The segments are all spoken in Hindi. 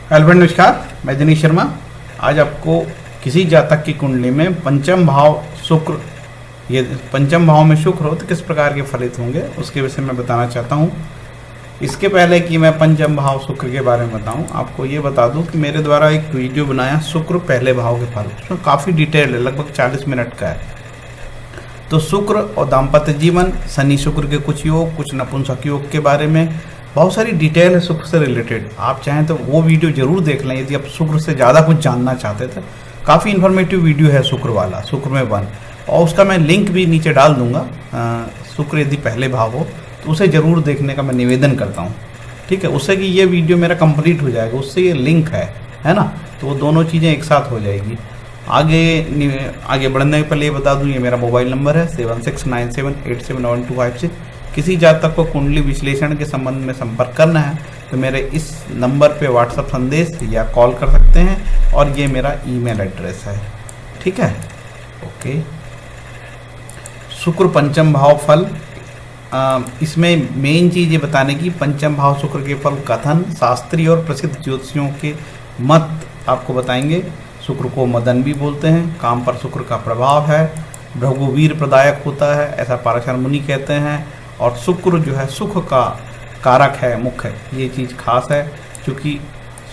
हेलो फ्रेंड, नमस्कार। मैं दिनेश शर्मा। आज आपको किसी जातक की कुंडली में पंचम भाव शुक्र, ये पंचम भाव में शुक्र हो तो किस प्रकार के फलित होंगे उसके विषय में बताना चाहता हूँ। इसके पहले कि मैं पंचम भाव शुक्र के बारे में बताऊं, आपको ये बता दूं कि मेरे द्वारा एक वीडियो बनाया शुक्र पहले भाव के फल, उसमें काफ़ी डिटेल है, लगभग 40 मिनट का है। तो शुक्र और दाम्पत्य जीवन, शनि शुक्र के कुछ योग, कुछ नपुंसक योग के बारे में बहुत सारी डिटेल है शुक्र से रिलेटेड। आप चाहें तो वो वीडियो जरूर देख लें यदि आप शुक्र से ज़्यादा कुछ जानना चाहते थे। काफ़ी इन्फॉर्मेटिव वीडियो है शुक्र वाला, शुक्र में 1, और उसका मैं लिंक भी नीचे डाल दूंगा। शुक्र यदि पहले भाव हो तो उसे ज़रूर देखने का मैं निवेदन करता हूँ, ठीक है। उससे कि ये वीडियो मेरा कंप्लीट हो जाएगा, उससे ये लिंक है ना, तो वो दोनों चीज़ें एक साथ हो जाएगी। आगे बढ़ने के पहले ये बता दूं, ये मेरा मोबाइल नंबर है 7697871256। किसी जातक को कुंडली विश्लेषण के संबंध में संपर्क करना है तो मेरे इस नंबर पे व्हाट्सएप संदेश या कॉल कर सकते हैं, और ये मेरा ईमेल एड्रेस है, ठीक है। ओके, शुक्र पंचम भाव फल। इसमें मेन चीज़ ये बताने की, पंचम भाव शुक्र के फल कथन, शास्त्रीय और प्रसिद्ध ज्योतिषियों के मत आपको बताएंगे। शुक्र को मदन भी बोलते हैं, काम पर शुक्र का प्रभाव है, भृगुवीर प्रदायक होता है, ऐसा पाराशर मुनि कहते हैं। और शुक्र जो है सुख का कारक है, मुख्य ये चीज़ खास है, क्योंकि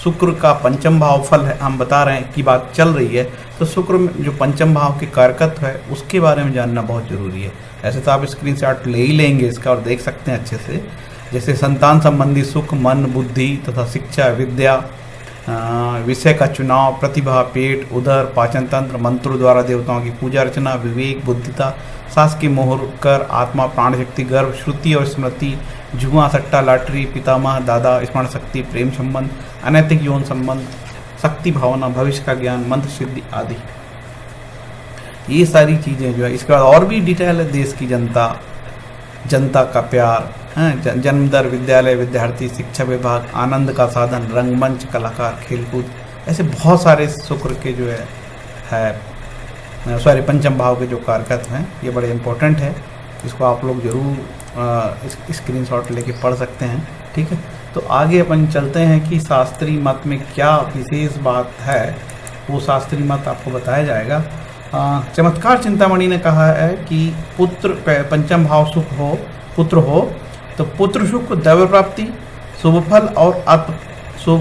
शुक्र का पंचम भाव फल है, हम बता रहे हैं की बात चल रही है, तो शुक्र में जो पंचम भाव के कारकत्व है उसके बारे में जानना बहुत जरूरी है। ऐसे तो आप स्क्रीनशॉट ले ही लेंगे इसका और देख सकते हैं अच्छे से, जैसे संतान संबंधी सुख, मन, बुद्धि तथा शिक्षा, विद्या, विषय का चुनाव, प्रतिभा, पेट, उदर, पाचन तंत्र, मंत्रों द्वारा देवताओं की पूजा अर्चना, विवेक, बुद्धिता, सास की मोहर कर, आत्मा, प्राण शक्ति, गर्भ, श्रुति और स्मृति, जुआ, सट्टा, लॉटरी, पितामह, दादा, स्मरण शक्ति, प्रेम संबंध, अनैतिक यौन संबंध, शक्ति भावना, भविष्य का ज्ञान, मंत्र सिद्धि आदि, ये सारी चीज़ें जो है। इसके बाद और भी डिटेल है, देश की जनता का प्यार, जन्म दर, विद्यालय, विद्यार्थी, शिक्षा विभाग, आनंद का साधन, रंगमंच, कलाकार, खेलकूद, ऐसे बहुत सारे शुक्र के जो है पंचम भाव के जो कारकत्व हैं ये बड़े इंपॉर्टेंट है। इसको आप लोग जरूर स्क्रीनशॉट लेके पढ़ सकते हैं, ठीक है। तो आगे अपन चलते हैं कि शास्त्रीय मत में क्या विशेष बात है, वो शास्त्रीय मत आपको बताया जाएगा। चमत्कार चिंतामणि ने कहा है कि पंचम भाव सुख हो, पुत्र हो तो पुत्र सुख, दैव प्राप्ति, शुभ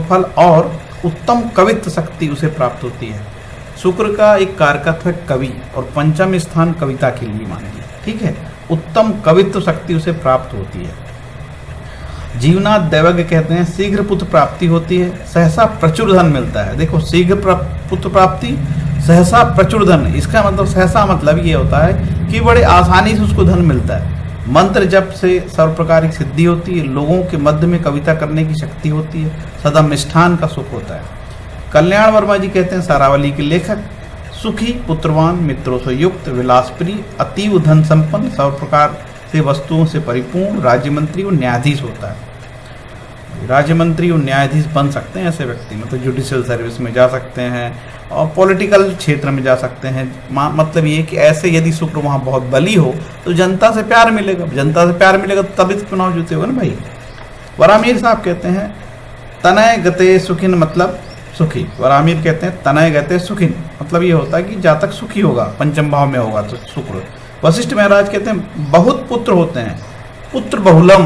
फल और उत्तम कवित्व शक्ति उसे प्राप्त होती है। शुक्र का एक कारकत्व है कवि, और पंचम स्थान कविता के लिए मानिए, ठीक है। उत्तम कवित्व शक्ति उसे प्राप्त होती है। जीवनाथ दैवज्ञ कहते हैं शीघ्र पुत्र प्राप्ति होती है, सहसा प्रचुर धन मिलता है। देखो, शीघ्र पुत्र प्राप्ति, सहसा प्रचुर धन, इसका मतलब सहसा मतलब ये होता है कि बड़े आसानी से उसको धन मिलता है। मंत्र जप से सर्व प्रकार की सिद्धि होती है, लोगों के मध्य में कविता करने की शक्ति होती है, सदा मिष्ठान का सुख होता है। कल्याण वर्मा जी कहते हैं सारावली के लेखक, सुखी, पुत्रवान, मित्रों से युक्त, विलासप्रिय, अतीव धन संपन्न, सर्व प्रकार से वस्तुओं से परिपूर्ण, राज्य मंत्री और न्यायाधीश होता है। राज्य मंत्री और न्यायाधीश बन सकते हैं ऐसे व्यक्ति, मतलब जुडिशियल सर्विस में जा सकते हैं और पॉलिटिकल क्षेत्र में जा सकते हैं। मतलब ये कि ऐसे यदि शुक्र वहाँ बहुत बली हो तो जनता से प्यार मिलेगा, जनता से प्यार मिलेगा तो तभी तो चुनाव जीते होगा ना भाई। वरामीर साहब कहते हैं तनय गते सुखिन, मतलब सुखी। वरामीर कहते हैं तनय गते सुखिन, मतलब ये होता है कि जातक सुखी होगा, पंचम भाव में होगा तो शुक्र। वशिष्ठ महाराज कहते हैं बहुत पुत्र होते हैं, पुत्र बहुलम,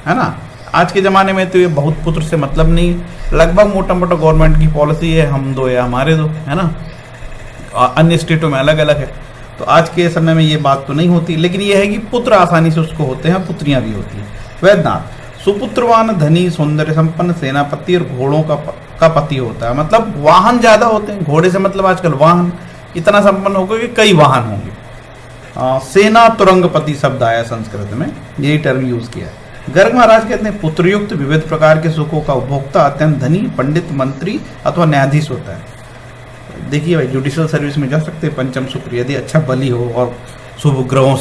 है ना। आज के ज़माने में तो ये बहुत पुत्र से मतलब नहीं, लगभग मोटा मोटा गवर्नमेंट की पॉलिसी है हम दो या हमारे दो, है ना। अन्य स्टेटों में अलग अलग है, तो आज के समय में ये बात तो नहीं होती, लेकिन ये है कि पुत्र आसानी से उसको होते हैं, पुत्रियां भी होती हैं। वैद्यनाथ सुपुत्रवान, धनी, सौंदर्य संपन्न, सेनापति और घोड़ों का पति होता है, मतलब वाहन ज्यादा होते हैं। घोड़े से मतलब आजकल वाहन इतना संपन्न होगा कि कई वाहन होंगे। सेना तुरंगपति शब्द आया संस्कृत में, यही टर्म यूज किया है। गर्ग महाराज कहते हैं पुत्रयुक्त, विविध प्रकार के सुखों का उपभोक्ता, अत्यंत धनी, पंडित, मंत्री अथवा न्यायाधीश होता है। देखिए भाई, जुडिशियल सर्विस में जा सकते हैं पंचम शुक्र यदि अच्छा बली हो और शुभ ग्रहों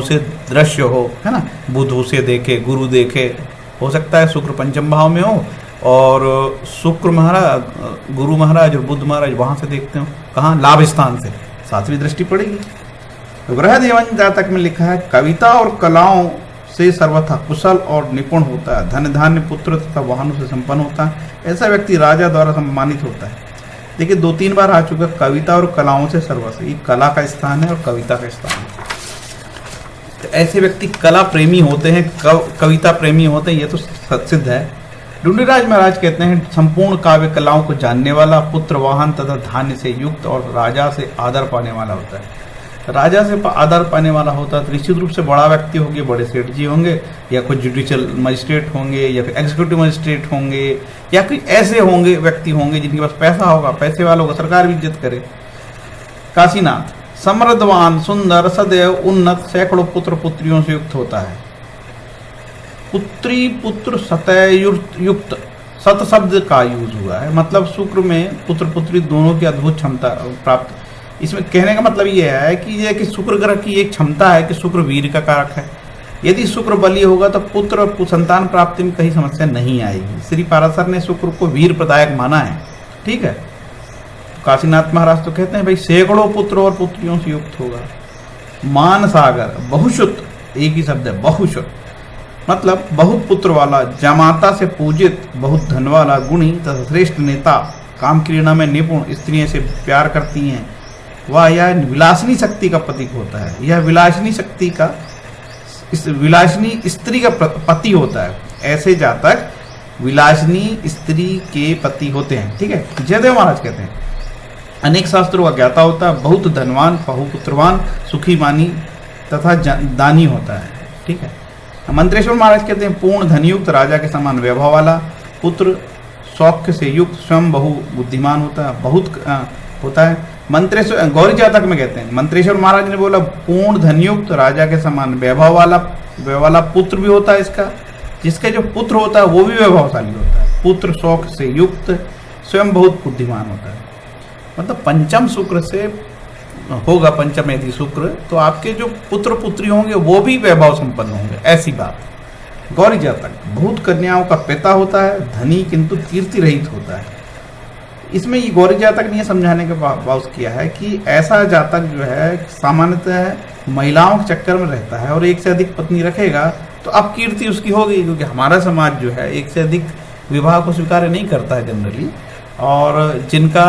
से दृश्य हो, है ना। बुध उसे देखे, गुरु देखे, हो सकता है शुक्र पंचम भाव में हो और शुक्र महाराज, गुरु महाराज और बुध महाराज वहां से देखते हो, कहाँ, लाभ स्थान से, सातवीं दृष्टि पड़ेगी। ग्रह देवन जातक में लिखा है कविता और कलाओं से सर्वथा कुशल और निपुण होता है, धन धान्य पुत्र तथा वाहनों से संपन्न होता है, ऐसा व्यक्ति राजा द्वारा सम्मानित होता है। देखिए 2-3 बार आ चुका, कविता और कलाओं से सर्वस्व, ये कला का स्थान है और कविता का स्थान है। तो ऐसे व्यक्ति कला प्रेमी होते हैं, कविता प्रेमी होते हैं, ये तो सिद्ध है। ढूंढीराज महाराज कहते हैं संपूर्ण काव्य कलाओं को जानने वाला, पुत्र वाहन तथा धान्य से युक्त और राजा से आदर पाने वाला होता है। राजा से आदर पाने वाला होता है तो निश्चित रूप से बड़ा व्यक्ति होंगे, बड़े सेठ जी होंगे, या कोई जुडिशियल मजिस्ट्रेट होंगे, या फिर एग्जीक्यूटिव मजिस्ट्रेट होंगे, या कोई ऐसे होंगे व्यक्ति होंगे जिनके पास पैसा होगा, पैसे वालों का सरकार भी इज्जत करे। काशीनाथ समृद्धवान, सुंदर, सदैव उन्नत, सैकड़ों पुत्र पुत्रियों से युक्त होता है। पुत्री पुत्र सतयुक्त, सत शब्द का यूज हुआ है, मतलब शुक्र में पुत्र पुत्री दोनों की अद्भुत क्षमता प्राप्त। इसमें कहने का मतलब ये है कि ये कि शुक्र ग्रह की एक क्षमता है कि शुक्र वीर का कारक है। यदि शुक्र बली होगा तो पुत्र और संतान प्राप्ति में कहीं समस्या नहीं आएगी। श्री पाराशर ने शुक्र को वीर प्रदायक माना है, ठीक है। काशीनाथ महाराज तो कहते हैं भाई सैकड़ों पुत्र और पुत्रियों से युक्त होगा। मान सागर, बहुश्रुत, एक ही शब्द है बहुश्रुत, मतलब बहुत पुत्र वाला, जामाता से पूजित, बहुत धन वाला, गुणी तथा श्रेष्ठ नेता, काम क्रीड़ा में निपुण, स्त्रियों से प्यार करती हैं, वह यह विलासनी शक्ति का प्रतीक होता है। यह विलासनी शक्ति का, इस विलासनी स्त्री का पति होता है। ऐसे जातक विलासनी स्त्री के पति होते हैं, ठीक है। जयदेव महाराज कहते हैं अनेक शास्त्रों का ज्ञाता होता है, बहुत धनवान, बहुपुत्रवान, सुखी मानी तथा दानी होता है, ठीक है। मंत्रेश्वर महाराज कहते हैं पूर्ण धनयुक्त, राजा के समान वैभव वाला, पुत्र सौख्य से युक्त, स्वयं बहु बुद्धिमान होता है, बहुत होता है। मंत्रेश्वर गौरी जातक में कहते हैं मंत्रेश्वर महाराज ने बोला पूर्ण धनयुक्त, राजा के समान वैभव वाला पुत्र भी होता है इसका, जिसका जो पुत्र होता है वो भी वैभवशाली होता है। पुत्र शौक से युक्त, स्वयं बहुत बुद्धिमान होता है। मतलब पंचम शुक्र से होगा, पंचम यदि शुक्र, तो आपके जो पुत्र पुत्री होंगे वो भी वैभव संपन्न होंगे, ऐसी बात। गौरी जातक बहुत कन्याओं का पिता होता है, धनी किंतु कीर्ति रहित होता है। इसमें ये गौरी जातक ने समझाने का बात किया है कि ऐसा जातक जो है सामान्यतः महिलाओं के चक्कर में रहता है और एक से अधिक पत्नी रखेगा तो अब कीर्ति उसकी होगी, क्योंकि हमारा समाज जो है एक से अधिक विवाह को स्वीकार नहीं करता है जनरली, और जिनका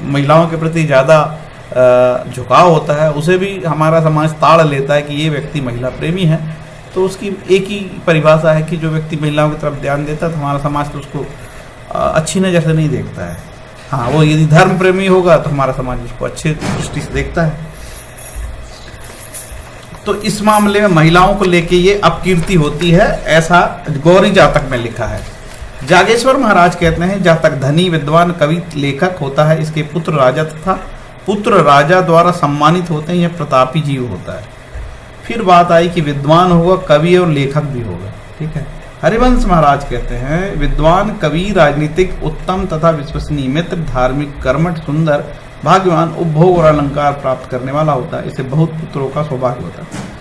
महिलाओं के प्रति ज़्यादा झुकाव होता है उसे भी हमारा समाज ताड़ लेता है कि ये व्यक्ति महिला प्रेमी है। तो उसकी एक ही परिभाषा है कि जो व्यक्ति महिलाओं की तरफ ध्यान देता है तो हमारा समाज तो उसको अच्छी नज़र से नहीं देखता है। हाँ, वो यदि धर्म प्रेमी होगा तो हमारा समाज उसको अच्छी दृष्टि से देखता है। तो इस मामले में महिलाओं को लेके ये अपकीर्ति होती है, ऐसा गौरी जातक में लिखा है। जागेश्वर महाराज कहते हैं जातक धनी, विद्वान, कवि, लेखक होता है। इसके पुत्र राजा तथा पुत्र राजा द्वारा सम्मानित होते हैं। यह प्रतापी जीव होता है। फिर बात आई कि विद्वान होगा, कवि और लेखक भी होगा, ठीक है। हरिवंश महाराज कहते हैं विद्वान, कवि, राजनीतिक, उत्तम तथा विश्वसनीय, मित्र, धार्मिक, कर्मठ, सुंदर, भाग्यवान, उपभोग और अलंकार प्राप्त करने वाला होता है। इसे बहुत पुत्रों का सौभाग्य होता है।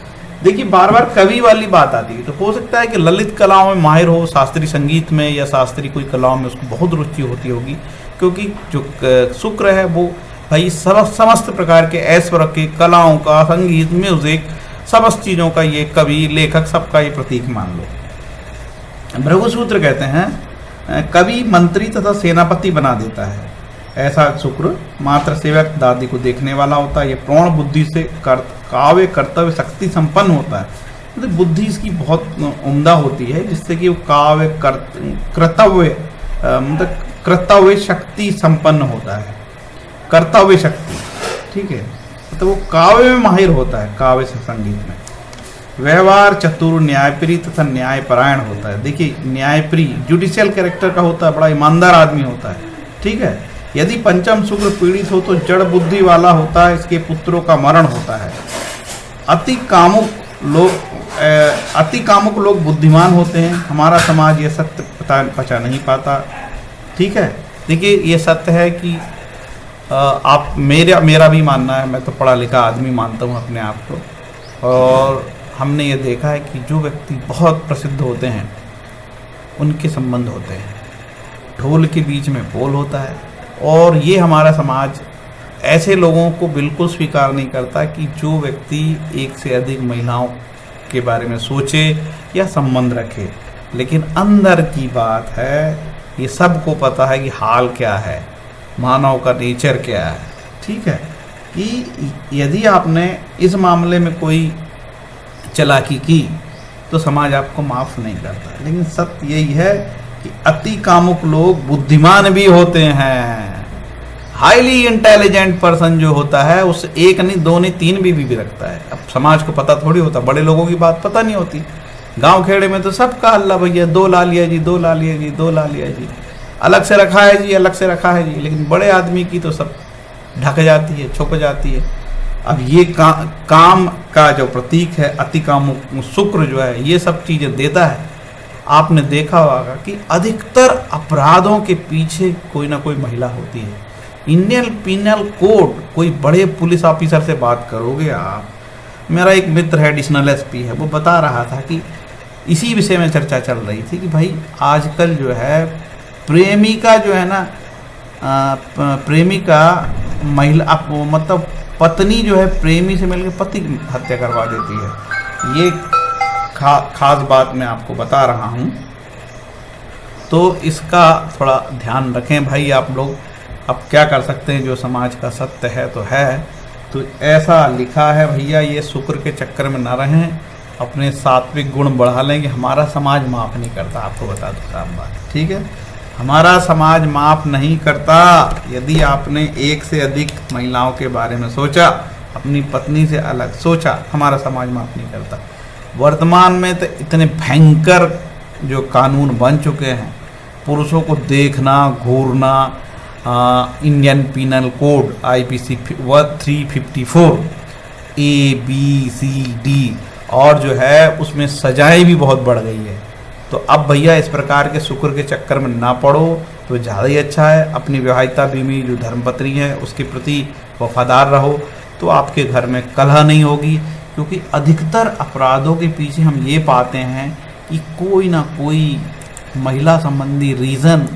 देखिए बार बार कवि वाली बात आती है, तो हो सकता है कि ललित कलाओं में माहिर हो, शास्त्रीय संगीत में या शास्त्रीय कोई कलाओं में उसको बहुत रुचि होती होगी, क्योंकि जो शुक्र है वो भाई समस्त प्रकार के ऐश्वर्य के, कलाओं का, संगीत, म्यूजिक, समस्त चीज़ों का ये कवि, लेखक, सबका ये प्रतीक मान लो। भृगुसूत्र कहते हैं कवि मंत्री तथा सेनापति बना देता है। ऐसा शुक्र मात्र सेवक दादी को देखने वाला होता है। ये प्रौढ़ बुद्धि से काव्य कर्तव्य शक्ति संपन्न होता है। मतलब बुद्धि इसकी बहुत उम्दा होती है, जिससे कि वो काव्य कर्तव्य मतलब कर्तव्य शक्ति संपन्न होता है। कर्तव्य शक्ति, ठीक है, तो वो काव्य में माहिर होता है, काव्य से संगीत में। व्यवहार चतुर, न्यायप्रिय तथा न्यायपरायण होता है। देखिए न्यायप्रिय जुडिशियल कैरेक्टर का होता है, बड़ा ईमानदार आदमी होता है, ठीक है। यदि पंचम शुक्र पीड़ित हो तो जड़ बुद्धि वाला होता है। इसके पुत्रों का मरण होता है। अति कामुक लोग बुद्धिमान होते हैं। हमारा समाज ये सत्य पचा नहीं पाता, ठीक है। देखिए ये सत्य है कि आप मेरा भी मानना है, मैं तो पढ़ा लिखा आदमी मानता हूँ अपने आप को, और हमने ये देखा है कि जो व्यक्ति बहुत प्रसिद्ध होते हैं उनके संबंध होते हैं। ढोल के बीच में बोल होता है, और ये हमारा समाज ऐसे लोगों को बिल्कुल स्वीकार नहीं करता कि जो व्यक्ति एक से अधिक महिलाओं के बारे में सोचे या संबंध रखे, लेकिन अंदर की बात है, ये सबको पता है कि हाल क्या है, मानव का नेचर क्या है। ठीक है, कि यदि आपने इस मामले में कोई चालाकी की तो समाज आपको माफ़ नहीं करता। लेकिन सत्य यही है कि अति कामुक लोग बुद्धिमान भी होते हैं। हाईली इंटेलिजेंट पर्सन जो होता है उस एक नहीं, दो नहीं, तीन भी रखता है। अब समाज को पता थोड़ी होता, बड़े लोगों की बात पता नहीं होती। गांव खेड़े में तो सबका अल्लाह भैया, 2 ला लिया जी, 2 ला लिया जी, 2 ला लिया जी, अलग से रखा है जी, अलग से रखा है जी। लेकिन बड़े आदमी की तो सब ढक जाती है, छुप जाती है। अब ये काम का जो प्रतीक है अति कामुक शुक्र जो है, ये सब चीज़ें देता है। आपने देखा होगा कि अधिकतर अपराधों के पीछे कोई ना कोई महिला होती है। इंडियन पिनल कोड, कोई बड़े पुलिस ऑफिसर से बात करोगे आप, मेरा एक मित्र है एडिशनल एसपी है, वो बता रहा था कि इसी विषय में चर्चा चल रही थी कि भाई आजकल जो है प्रेमिका जो है ना, प्रेमिका महिला मतलब पत्नी जो है प्रेमी से मिलकर पति की हत्या करवा देती है। ये खास बात मैं आपको बता रहा हूँ, तो इसका थोड़ा ध्यान रखें भाई आप लोग। अब क्या कर सकते हैं, जो समाज का सत्य है तो है। तो ऐसा लिखा है भैया, ये शुक्र के चक्कर में ना रहें, अपने सात्विक गुण बढ़ा लें कि हमारा समाज माफ़ नहीं करता। आपको बता दूँ साफ बात, ठीक है, हमारा समाज माफ़ नहीं करता। यदि आपने एक से अधिक महिलाओं के बारे में सोचा, अपनी पत्नी से अलग सोचा, हमारा समाज माफ़ नहीं करता। वर्तमान में तो इतने भयंकर जो कानून बन चुके हैं, पुरुषों को देखना, घूरना, Indian penal code IPC 354 ABCD, और जो है उसमें सजाएं भी बहुत बढ़ गई है। तो अब भैया इस प्रकार के शुक्र के चक्कर में ना पड़ो तो ज़्यादा ही अच्छा है। अपनी विवाहिता बीवी जो धर्मपत्नी है उसके प्रति वफादार रहो, तो आपके घर में कलह नहीं होगी। क्योंकि अधिकतर अपराधों के पीछे हम ये पाते हैं कि कोई ना कोई महिला संबंधी रीज़न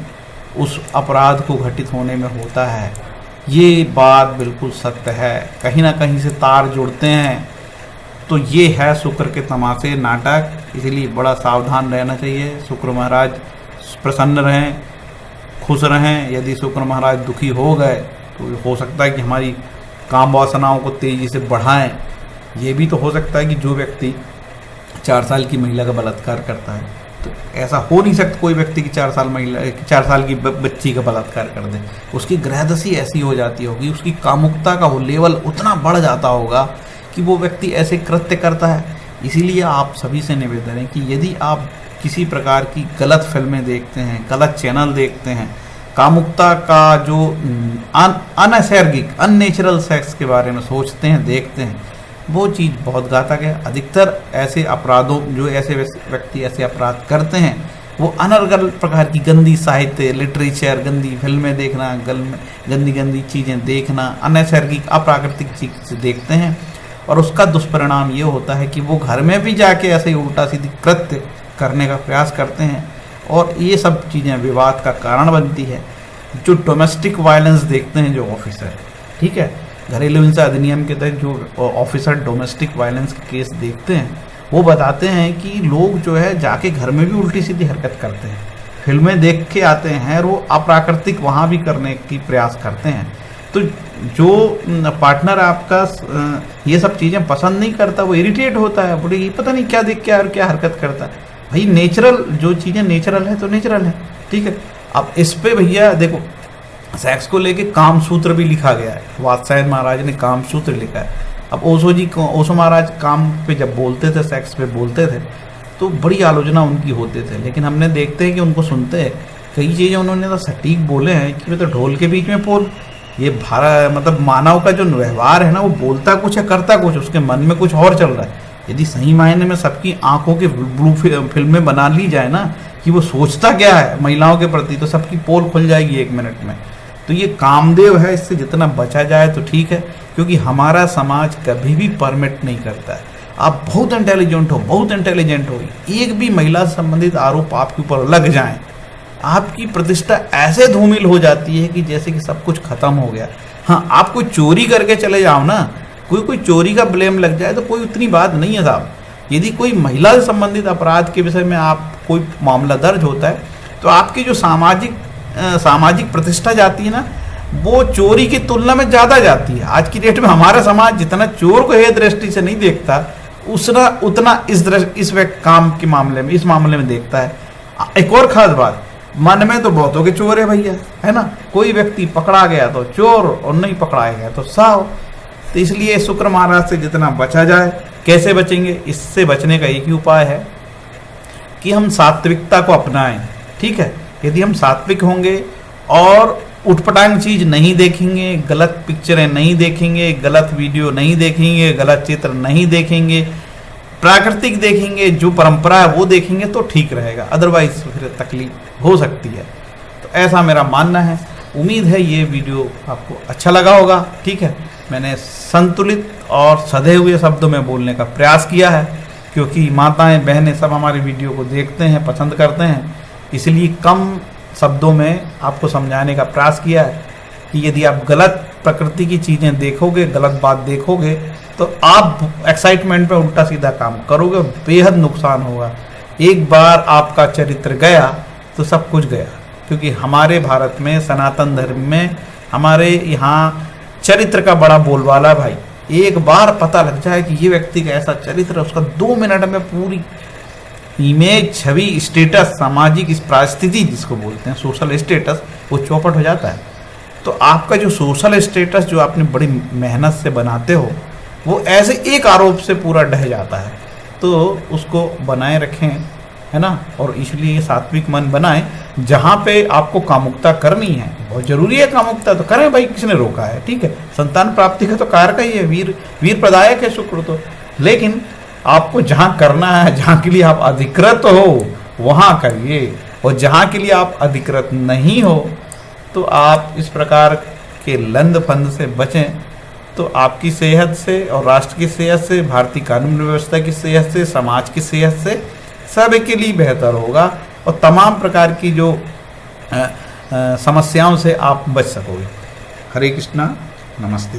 उस अपराध को घटित होने में होता है। ये बात बिल्कुल सत्य है, कहीं ना कहीं से तार जुड़ते हैं। तो ये है शुक्र के तमाशे, नाटक, इसीलिए बड़ा सावधान रहना चाहिए। शुक्र महाराज प्रसन्न रहें, खुश रहें। यदि शुक्र महाराज दुखी हो गए तो हो सकता है कि हमारी काम वासनाओं को तेज़ी से बढ़ाएं। ये भी तो हो सकता है कि जो व्यक्ति 4 साल की महिला का बलात्कार करता है, तो ऐसा हो नहीं सकता कोई व्यक्ति की 4 साल की बच्ची का बलात्कार कर दे। उसकी ग्रहदशा ऐसी हो जाती होगी, उसकी कामुकता का वो लेवल उतना बढ़ जाता होगा कि वो व्यक्ति ऐसे कृत्य करता है। इसीलिए आप सभी से निवेदन है कि यदि आप किसी प्रकार की गलत फिल्में देखते हैं, गलत चैनल देखते हैं, कामुकता का जो अनैसर्गिक अननेचुरल सेक्स के बारे में सोचते हैं, देखते हैं, वो चीज़ बहुत घातक है। अधिकतर ऐसे अपराधों, जो ऐसे व्यक्ति ऐसे अपराध करते हैं, वो अनर्गल प्रकार की गंदी साहित्य, लिटरेचर, गंदी फिल्में देखना, गंदी चीज़ें देखना, अनैसर्गिक अप्राकृतिक चीज़ देखते हैं। और उसका दुष्परिणाम ये होता है कि वो घर में भी जाके ऐसे उल्टा सीधी कृत्य करने का प्रयास करते हैं, और ये सब चीज़ें विवाद का कारण बनती है। जो डोमेस्टिक वायलेंस देखते हैं जो ऑफिसर, ठीक है, घरेलू हिंसा अधिनियम के तहत जो ऑफिसर डोमेस्टिक वायलेंस के केस देखते हैं, वो बताते हैं कि लोग जो है जाके घर में भी उल्टी सीधी हरकत करते हैं। फिल्में देख के आते हैं और वो अप्राकृतिक वहाँ भी करने की प्रयास करते हैं। तो जो पार्टनर आपका ये सब चीज़ें पसंद नहीं करता, वो इरिटेट होता है, बोले ये पता नहीं क्या देख के और क्या हरकत करता है। भाई नेचुरल जो चीज़ें नेचुरल है तो नेचुरल है, ठीक है। अब इस पे भैया देखो, सेक्स को लेके काम सूत्र भी लिखा गया है, वात्स्यायन महाराज ने काम सूत्र लिखा है। अब ओशो महाराज काम पे जब बोलते थे, सेक्स पे बोलते थे, तो बड़ी आलोचना उनकी होते थे। लेकिन हमने देखते हैं कि उनको सुनते हैं, कई चीज़ें उन्होंने तो सटीक बोले हैं कि वे तो ढोल के बीच में पोल। ये मतलब मानव का जो व्यवहार है ना, वो बोलता कुछ है करता कुछ, उसके मन में कुछ और चल रहा है। यदि सही मायने में सबकी आंखों के ब्लू फिल्में बना ली जाए ना कि वो सोचता क्या है महिलाओं के प्रति, तो सबकी पोल खुल जाएगी 1 मिनट में। तो ये कामदेव है, इससे जितना बचा जाए तो ठीक है, क्योंकि हमारा समाज कभी भी परमिट नहीं करता है। आप बहुत इंटेलिजेंट हो, बहुत इंटेलिजेंट हो, एक भी महिला से संबंधित आरोप आपके ऊपर लग जाए, आपकी प्रतिष्ठा ऐसे धूमिल हो जाती है कि जैसे कि सब कुछ खत्म हो गया। हाँ, आप कोई चोरी करके चले जाओ ना, कोई चोरी का ब्लेम लग जाए तो कोई उतनी बात नहीं है साहब। यदि कोई महिला से संबंधित अपराध के विषय में आप कोई मामला दर्ज होता है तो आपकी जो सामाजिक प्रतिष्ठा जाती है ना, वो चोरी की तुलना में ज़्यादा जाती है। आज की डेट में हमारा समाज जितना चोर को हे दृष्टि से नहीं देखता, उतना इस काम के मामले में, इस मामले में देखता है। एक और खास बात, मन में तो बहुतों के चोर है भैया, है ना। कोई व्यक्ति पकड़ा गया तो चोर और नहीं पकड़ाया गया तो साव। तो इसलिए शुक्र महाराज से जितना बचा जाए। कैसे बचेंगे? इससे बचने का एक ही उपाय है कि हम सात्विकता को अपनाएं। ठीक है, यदि हम सात्विक होंगे और उठपटांग चीज नहीं देखेंगे, गलत पिक्चरें नहीं देखेंगे, गलत वीडियो नहीं देखेंगे, गलत चित्र नहीं देखेंगे, प्राकृतिक देखेंगे, जो परंपरा है वो देखेंगे तो ठीक रहेगा, अदरवाइज फिर तकलीफ हो सकती है। तो ऐसा मेरा मानना है। उम्मीद है ये वीडियो आपको अच्छा लगा होगा। ठीक है, मैंने संतुलित और सधे हुए शब्दों में बोलने का प्रयास किया है, क्योंकि माताएं बहनें सब हमारी वीडियो को देखते हैं, पसंद करते हैं, इसलिए कम शब्दों में आपको समझाने का प्रयास किया है कि यदि आप गलत प्रकृति की चीज़ें देखोगे, गलत बात देखोगे, तो आप एक्साइटमेंट में उल्टा सीधा काम करोगे, बेहद नुकसान होगा। एक बार आपका चरित्र गया तो सब कुछ गया, क्योंकि हमारे भारत में, सनातन धर्म में, हमारे यहाँ चरित्र का बड़ा बोलबाला भाई। एक बार पता लग जाए कि ये व्यक्ति का ऐसा चरित्र है, उसका 2 मिनट में पूरी इमेज, छवि, स्टेटस, सामाजिक इस परिस्थिति जिसको बोलते हैं सोशल स्टेटस, वो चौपट हो जाता है। तो आपका जो सोशल स्टेटस जो आपने बड़ी मेहनत से बनाते हो, वो ऐसे एक आरोप से पूरा ढह जाता है। तो उसको बनाए रखें, है ना। और इसलिए सात्विक मन बनाएं। जहाँ पे आपको कामुकता करनी है, बहुत जरूरी है कामुकता, तो करें भाई, किसने रोका है। ठीक है, संतान प्राप्ति का तो कार्य का ही है, वीर प्रदायक है शुक्र तो। लेकिन आपको जहाँ करना है, जहाँ के लिए आप अधिकृत हो, वहाँ करिए। और जहाँ के लिए आप अधिकृत नहीं हो, तो आप इस प्रकार के लंद फंद से बचें। तो आपकी सेहत से और राष्ट्र की सेहत से, भारतीय कानून व्यवस्था की सेहत से, समाज की सेहत से, सब के लिए बेहतर होगा। और तमाम प्रकार की जो समस्याओं से आप बच सकोगे। हरे कृष्णा, नमस्ते।